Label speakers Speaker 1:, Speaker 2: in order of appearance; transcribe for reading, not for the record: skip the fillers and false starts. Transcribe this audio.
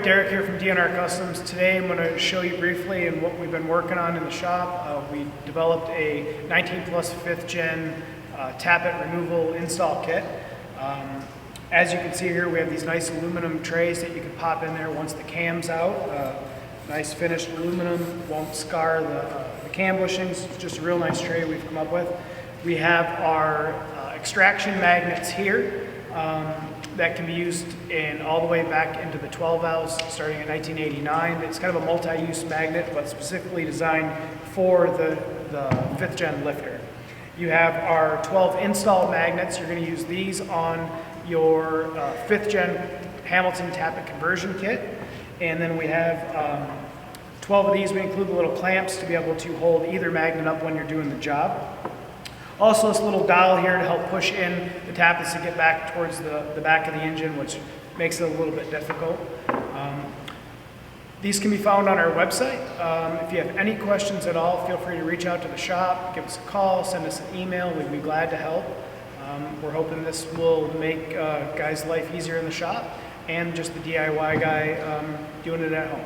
Speaker 1: Derek here from DNR Customs. Today I'm going to show you briefly and what we've been working on in the shop. We developed a 19 plus 5th gen tappet removal install kit. As you can see here, we have these nice aluminum trays that you can pop in there once the cam's out. Nice finished aluminum, won't scar the cam bushings. It's just a real nice tray we've come up with. We have our extraction magnets here. That can be used in all the way back into the 12 valves starting in 1989. It's kind of a multi-use magnet, but specifically designed for the 5th gen lifter. You have our 12 install magnets. You're going to use these on your 5th gen Hamilton tappet conversion kit. And then we have 12 of these. We include the little clamps to be able to hold either magnet up when you're doing the job. Also, this little dial here to help push in the tappets to get back towards the back of the engine, which makes it a little bit difficult. These can be found on our website. If you have any questions at all, feel free to reach out to the shop, give us a call, send us an email. We'd be glad to help. We're hoping this will make guys' life easier in the shop and just the DIY guy doing it at home.